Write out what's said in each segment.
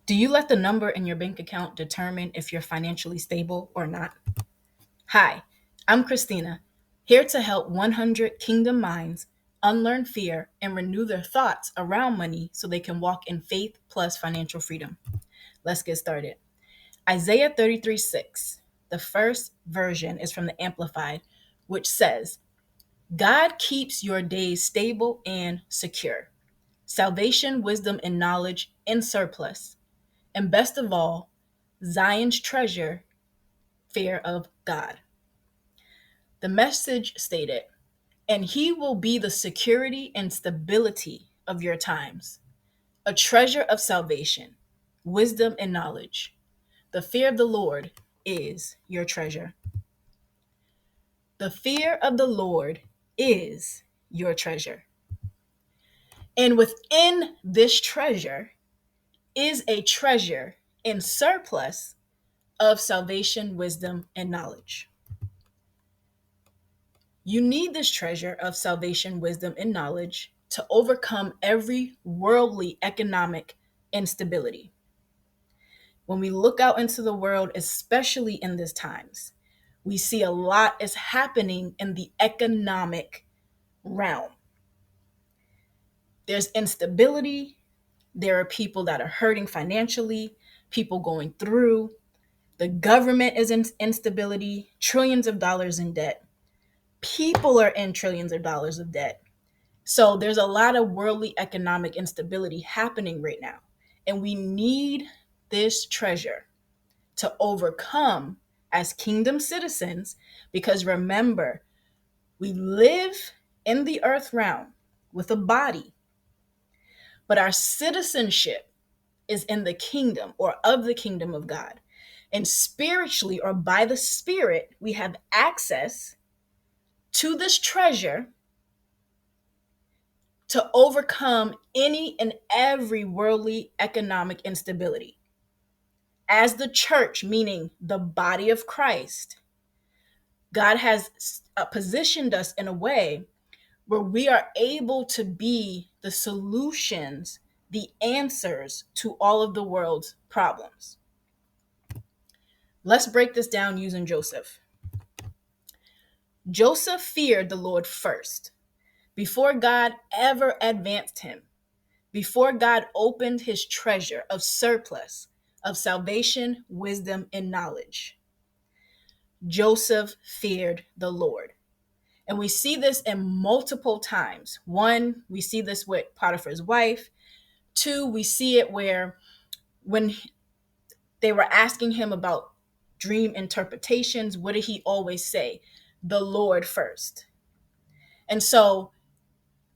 Do you let the number in your bank account determine if you're financially stable or not? Hi, I'm Kristina, here to help 100 Kingdom minds unlearn fear and renew their thoughts around money so they can walk in faith plus financial freedom. Let's get started. Isaiah 33:6, the first version is from the Amplified, which says, God keeps your days stable and secure. Salvation, wisdom, and knowledge in surplus. And best of all, Zion's treasure, fear of God. The message stated, and he will be the security and stability of your times, a treasure of salvation, wisdom, and knowledge. The fear of the Lord is your treasure. The fear of the Lord is your treasure. And within this treasure is a treasure in surplus of salvation, wisdom, and knowledge. You need this treasure of salvation, wisdom, and knowledge to overcome every worldly economic instability. When we look out into the world, especially in these times, we see a lot is happening in the economic realm. There's instability. There are people that are hurting financially, people going through. The government is in instability, trillions of dollars in debt. People are in trillions of dollars of debt. So there's a lot of worldly economic instability happening right now. And we need this treasure to overcome as kingdom citizens, because remember, we live in the earth realm with a body, but our citizenship is in the kingdom or of the kingdom of God. And spiritually or by the Spirit, we have access to this treasure to overcome any and every worldly economic instability. As the church, meaning the body of Christ, God has positioned us in a way where we are able to be the solutions, the answers to all of the world's problems. Let's break this down using Joseph. Joseph feared the Lord first, before God ever advanced him, before God opened his treasure of surplus of salvation, wisdom, and knowledge. Joseph feared the Lord. And we see this in multiple times. One, we see this with Potiphar's wife. Two, we see it where when they were asking him about dream interpretations, what did he always say? The Lord first. And so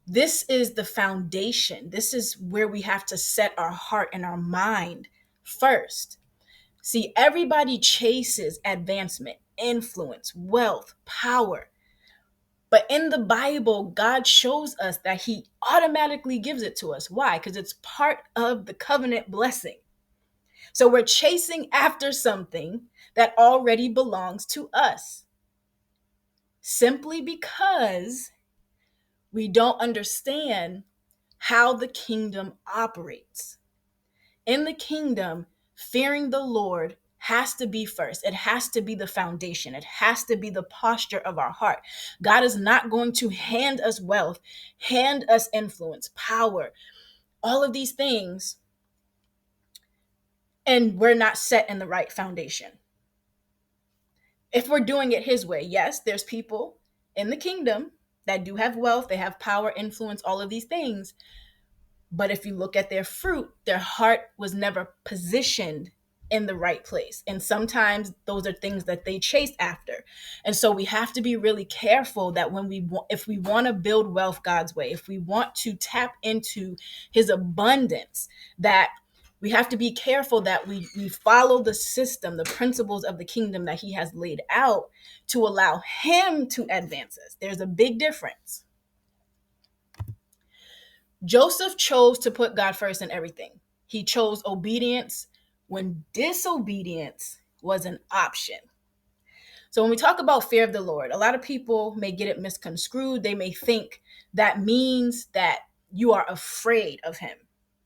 this is the foundation. This is where we have to set our heart and our mind first. See, everybody chases advancement, influence, wealth, power. But in the Bible, God shows us that he automatically gives it to us. Why? Because it's part of the covenant blessing. So we're chasing after something that already belongs to us, simply because we don't understand how the kingdom operates. In the kingdom, fearing the Lord has to be first. It has to be the foundation. It has to be the posture of our heart. God is not going to hand us wealth, hand us influence, power, all of these things, and we're not set in the right foundation. If we're doing it his way, yes, there's people in the kingdom that do have wealth, they have power, influence, all of these things. But if you look at their fruit, their heart was never positioned in the right place. And sometimes those are things that they chase after. And so we have to be really careful that if we want to build wealth God's way, if we want to tap into his abundance, that we have to be careful that we follow the system, the principles of the kingdom that he has laid out to allow him to advance us. There's a big difference. Joseph chose to put God first in everything. He chose obedience when disobedience was an option. So when we talk about fear of the Lord, a lot of people may get it misconstrued. They may think that means that you are afraid of him.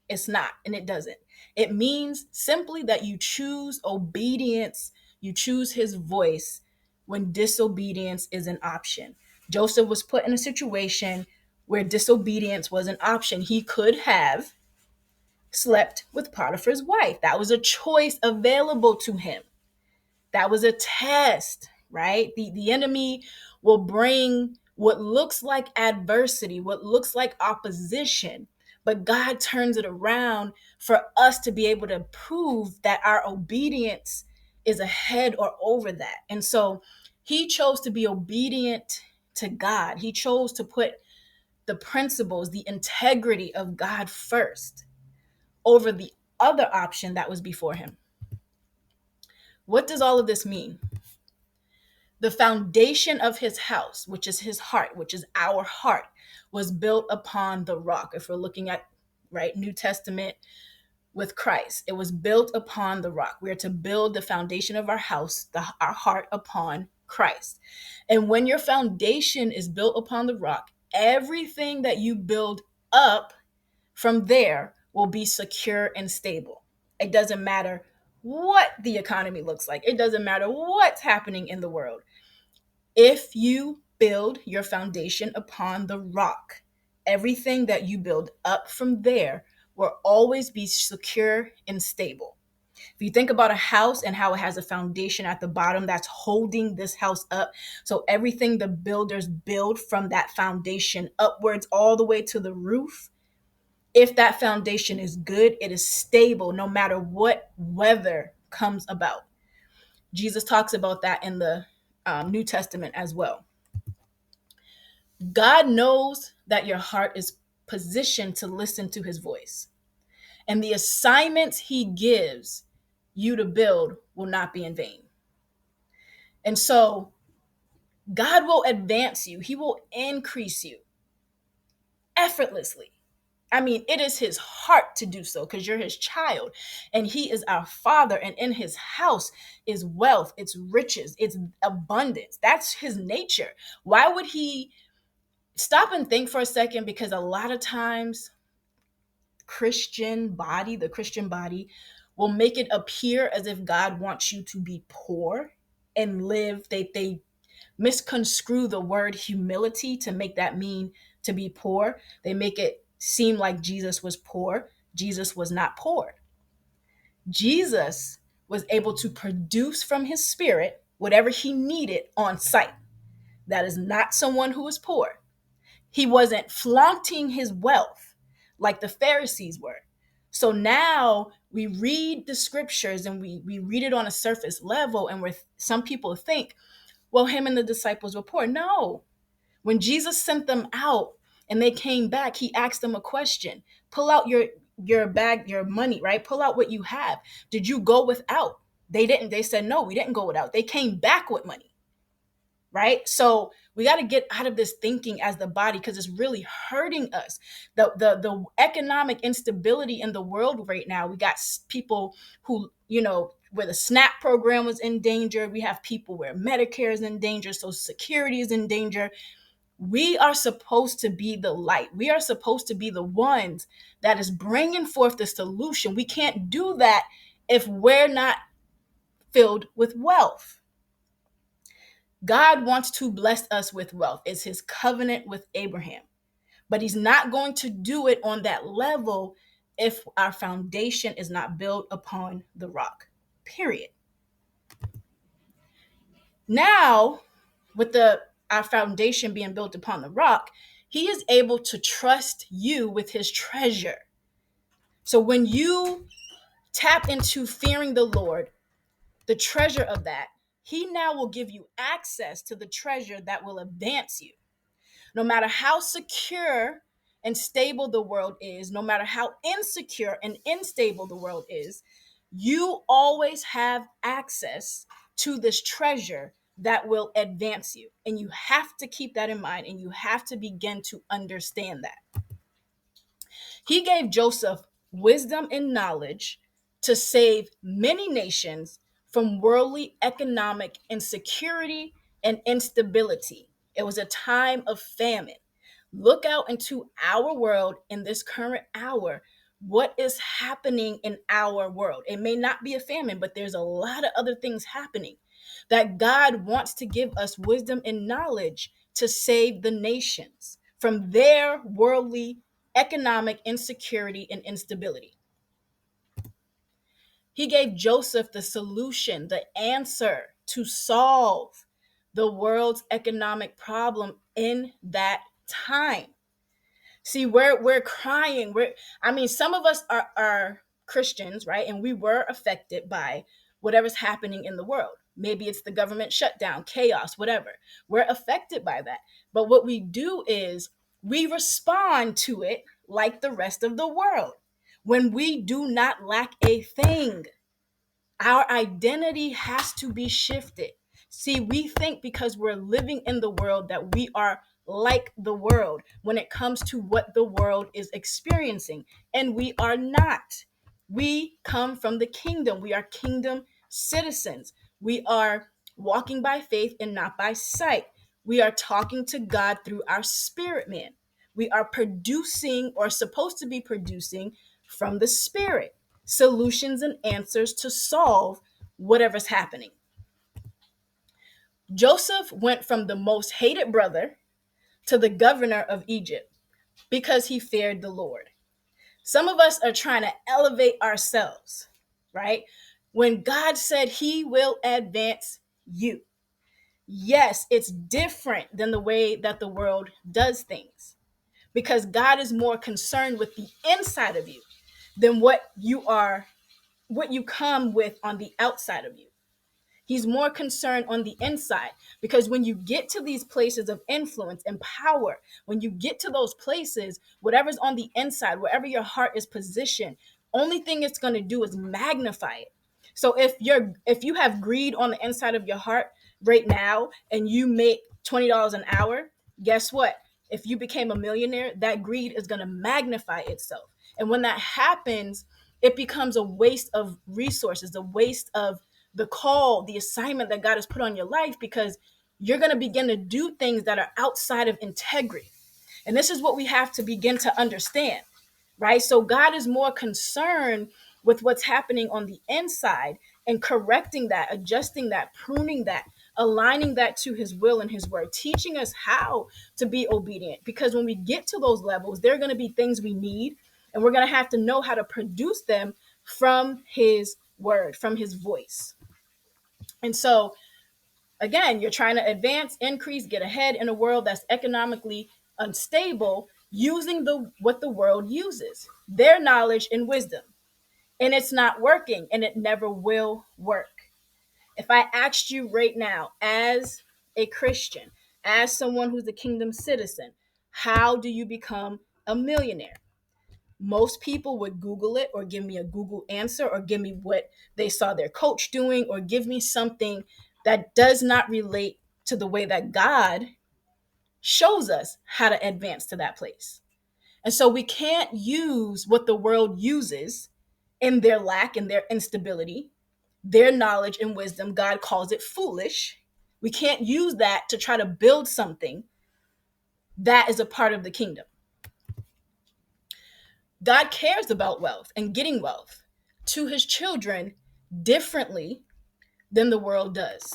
It's not, and it doesn't. It means simply that you choose obedience, you choose his voice when disobedience is an option. Joseph was put in a situation where disobedience was an option. He could have slept with Potiphar's wife. That was a choice available to him. That was a test, right? The enemy will bring what looks like adversity, what looks like opposition, but God turns it around for us to be able to prove that our obedience is ahead or over that. And so he chose to be obedient to God. He chose to put the principles, the integrity of God first over the other option that was before him. What does all of this mean? The foundation of his house, which is his heart, which is our heart, was built upon the rock. If we're looking at, right, New Testament with Christ, it was built upon the rock. We are to build the foundation of our house, our heart, upon Christ. And when your foundation is built upon the rock, everything that you build up from there will be secure and stable. It doesn't matter what the economy looks like. It doesn't matter what's happening in the world. If you build your foundation upon the rock, everything that you build up from there will always be secure and stable. If you think about a house and how it has a foundation at the bottom that's holding this house up, so everything the builders build from that foundation upwards all the way to the roof, if that foundation is good, it is stable no matter what weather comes about. Jesus talks about that in the New Testament as well. God knows that your heart is positioned to listen to his voice, and the assignments he gives you to build will not be in vain. And so God will advance you. He will increase you effortlessly. I mean, it is his heart to do so because you're his child and he is our father. And in his house is wealth, it's riches, it's abundance. That's his nature. Why would he stop and think for a second? Because a lot of times the Christian body will make it appear as if God wants you to be poor and live. They misconstrue the word humility to make that mean to be poor. They make it seem like Jesus was poor. Jesus was not poor. Jesus was able to produce from his spirit whatever he needed on site. That is not someone who is poor. He wasn't flaunting his wealth like the Pharisees were. So now we read the scriptures and we read it on a surface level, and where some people think, well, him and the disciples were poor. No. When Jesus sent them out and they came back, he asked them a question. Pull out your bag, your money, right? Pull out what you have. Did you go without? They didn't. They said, no, we didn't go without. They came back with money, right? So we got to get out of this thinking as the body because it's really hurting us. The economic instability in the world right now, we got people who, where the SNAP program was in danger. We have people where Medicare is in danger. Social Security is in danger. We are supposed to be the light. We are supposed to be the ones that is bringing forth the solution. We can't do that if we're not filled with wealth. God wants to bless us with wealth. It's his covenant with Abraham. But he's not going to do it on that level if our foundation is not built upon the rock. Period. Now, with our foundation being built upon the rock, he is able to trust you with his treasure. So when you tap into fearing the Lord, the treasure of that, he now will give you access to the treasure that will advance you. No matter how secure and stable the world is, no matter how insecure and unstable the world is, you always have access to this treasure that will advance you. And you have to keep that in mind, and you have to begin to understand that. He gave Joseph wisdom and knowledge to save many nations from worldly economic insecurity and instability. It was a time of famine. Look out into our world in this current hour. what is happening in our world. It may not be a famine, but there's a lot of other things happening that God wants to give us wisdom and knowledge to save the nations from their worldly economic insecurity and instability. He gave Joseph the solution, the answer to solve the world's economic problem in that time. See, we're crying. Some of us are Christians, right? And we were affected by whatever's happening in the world. Maybe it's the government shutdown, chaos, whatever. We're affected by that. But what we do is we respond to it like the rest of the world. When we do not lack a thing, our identity has to be shifted. See, we think because we're living in the world that we are like the world when it comes to what the world is experiencing, and we are not. We come from the kingdom. We are kingdom citizens. We are walking by faith and not by sight. We are talking to God through our spirit man. We are producing, or supposed to be producing, from the spirit solutions and answers to solve whatever's happening. Joseph went from the most hated brother to the governor of Egypt because he feared the Lord. Some of us are trying to elevate ourselves, right? When God said he will advance you. Yes, it's different than the way that the world does things, because God is more concerned with the inside of you than what you come with on the outside of you. He's more concerned on the inside, because when you get to these places of influence and power, when you get to those places, whatever's on the inside, wherever your heart is positioned, only thing it's going to do is magnify it. So if you have greed on the inside of your heart right now and you make $20 an hour, guess what? If you became a millionaire, that greed is going to magnify itself. And when that happens, it becomes a waste of resources, a waste of the call, the assignment that God has put on your life, because you're going to begin to do things that are outside of integrity. And this is what we have to begin to understand, right? So God is more concerned with what's happening on the inside and correcting that, adjusting that, pruning that, aligning that to his will and his word, teaching us how to be obedient. Because when we get to those levels, there are going to be things we need, and we're going to have to know how to produce them from his word, from his voice. And so, again, you're trying to advance, increase, get ahead in a world that's economically unstable, using what the world uses, their knowledge and wisdom. And it's not working, and it never will work. If I asked you right now, as a Christian, as someone who's a kingdom citizen, how do you become a millionaire? Most people would Google it, or give me a Google answer, or give me what they saw their coach doing, or give me something that does not relate to the way that God shows us how to advance to that place. And so we can't use what the world uses in their lack and their instability, their knowledge and wisdom. God calls it foolish. We can't use that to try to build something that is a part of the kingdom. God cares about wealth and getting wealth to his children differently than the world does.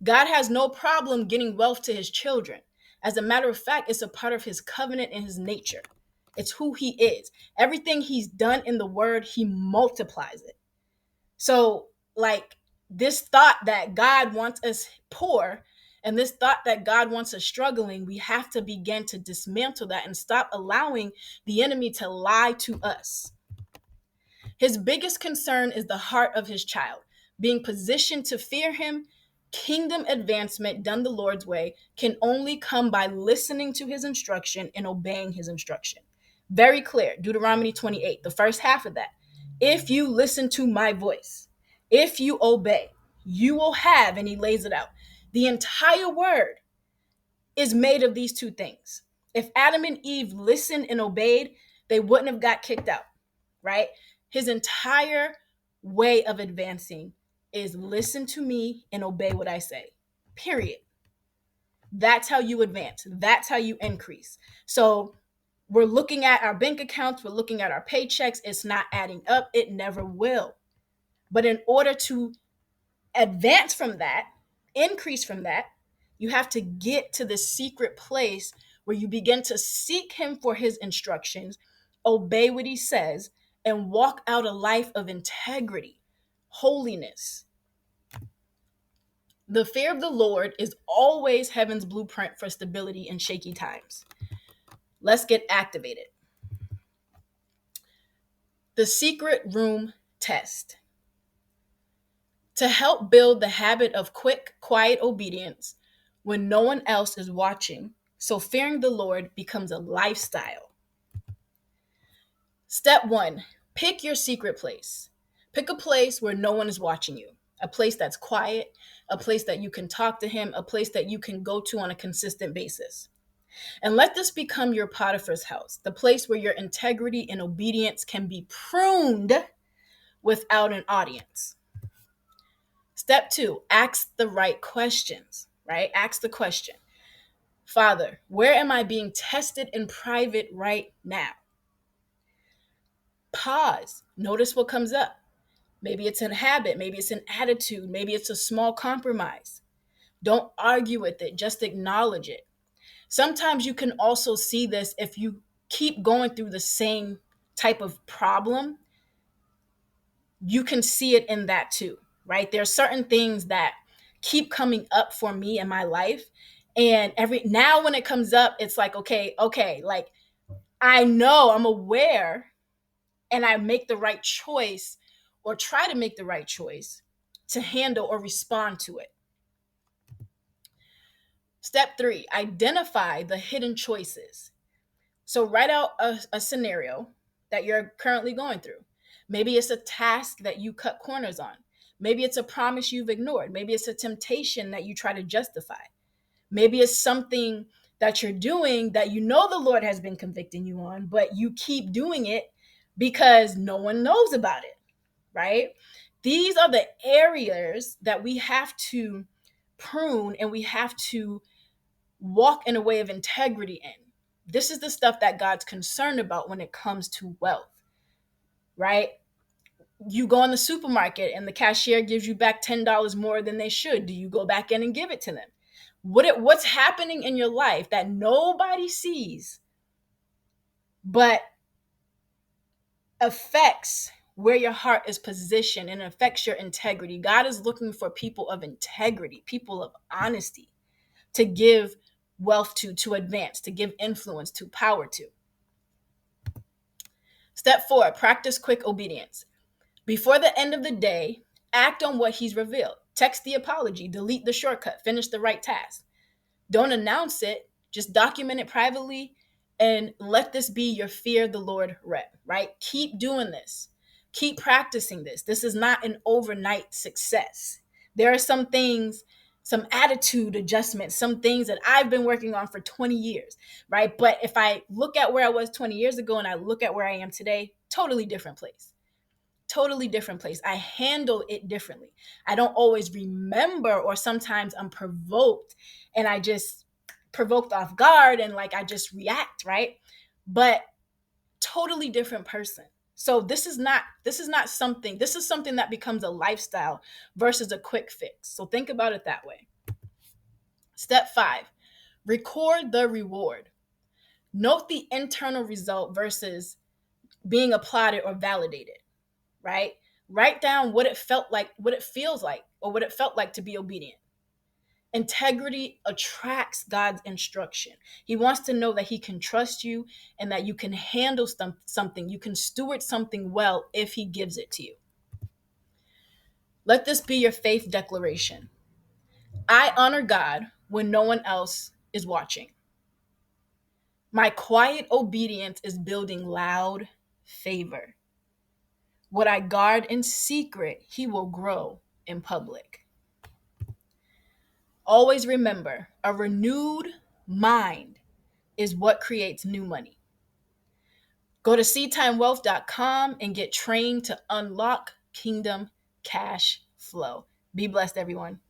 God has no problem getting wealth to his children. As a matter of fact, it's a part of his covenant and his nature. It's who he is. Everything he's done in the word, he multiplies it. So, like, this thought that God wants us poor and this thought that God wants us struggling, we have to begin to dismantle that and stop allowing the enemy to lie to us. His biggest concern is the heart of his child, being positioned to fear him. Kingdom advancement done the Lord's way can only come by listening to his instruction and obeying his instruction. Very clear, Deuteronomy 28, the first half of that. If you listen to my voice, if you obey, you will have, and he lays it out. The entire word is made of these two things. If Adam and Eve listened and obeyed, they wouldn't have got kicked out, right? His entire way of advancing is listen to me and obey what I say, period. That's how you advance. That's how you increase. So We're looking at our bank accounts, we're looking at our paychecks, it's not adding up, it never will. But in order to advance from that, increase from that, you have to get to the secret place where you begin to seek him for his instructions, obey what he says, and walk out a life of integrity, holiness. The fear of the Lord is always heaven's blueprint for stability in shaky times. Let's get activated. The secret room test. To help build the habit of quick, quiet obedience when no one else is watching, so fearing the Lord becomes a lifestyle. Step 1, pick your secret place. Pick a place where no one is watching you, a place that's quiet, a place that you can talk to him, a place that you can go to on a consistent basis. And let this become your Potiphar's house, the place where your integrity and obedience can be pruned without an audience. Step 2, ask the right questions, right? Ask the question, Father, where am I being tested in private right now? Pause. Notice what comes up. Maybe it's a habit. Maybe it's an attitude. Maybe it's a small compromise. Don't argue with it. Just acknowledge it. Sometimes you can also see this if you keep going through the same type of problem. You can see it in that too, right? There are certain things that keep coming up for me in my life. And now when it comes up, it's like, okay, like I know, I'm aware, and I make the right choice or try to make the right choice to handle or respond to it. Step 3, identify the hidden choices. So write out a scenario that you're currently going through. Maybe it's a task that you cut corners on. Maybe it's a promise you've ignored. Maybe it's a temptation that you try to justify. Maybe it's something that you're doing that you know the Lord has been convicting you on, but you keep doing it because no one knows about it, right? These are the areas that we have to prune and we have to walk in a way of integrity in. This is the stuff that God's concerned about when it comes to wealth, right? You go in the supermarket and the cashier gives you back $10 more than they should. Do you go back in and give it to them? What's happening in your life that nobody sees but affects where your heart is positioned and affects your integrity? God is looking for people of integrity, people of honesty, to give wealth to advance, to give influence to, power to. Step 4, practice quick obedience. Before the end of the day, act on what he's revealed. Text the apology, delete the shortcut, finish the right task. Don't announce it, just document it privately and let this be your fear the Lord rep, right? Keep doing this. Keep practicing this. This is not an overnight success. There are some things, some attitude adjustments, some things that I've been working on for 20 years, right? But if I look at where I was 20 years ago and I look at where I am today, totally different place. Totally different place. I handle it differently. I don't always remember, or sometimes I'm provoked and I just provoked off guard and like I just react, right? But totally different person. So this is something that becomes a lifestyle versus a quick fix. So think about it that way. Step 5, record the reward. Note the internal result versus being applauded or validated, right? Write down what it felt like, what it feels like, or what it felt like to be obedient. Integrity attracts God's instruction. He wants to know that he can trust you and that you can handle something, you can steward something well if he gives it to you. Let this be your faith declaration. I honor God when no one else is watching. My quiet obedience is building loud favor. What I guard in secret, he will grow in public. Always remember, a renewed mind is what creates new money. Go to SeedTimeWealth.com and get trained to unlock kingdom cash flow. Be blessed, everyone.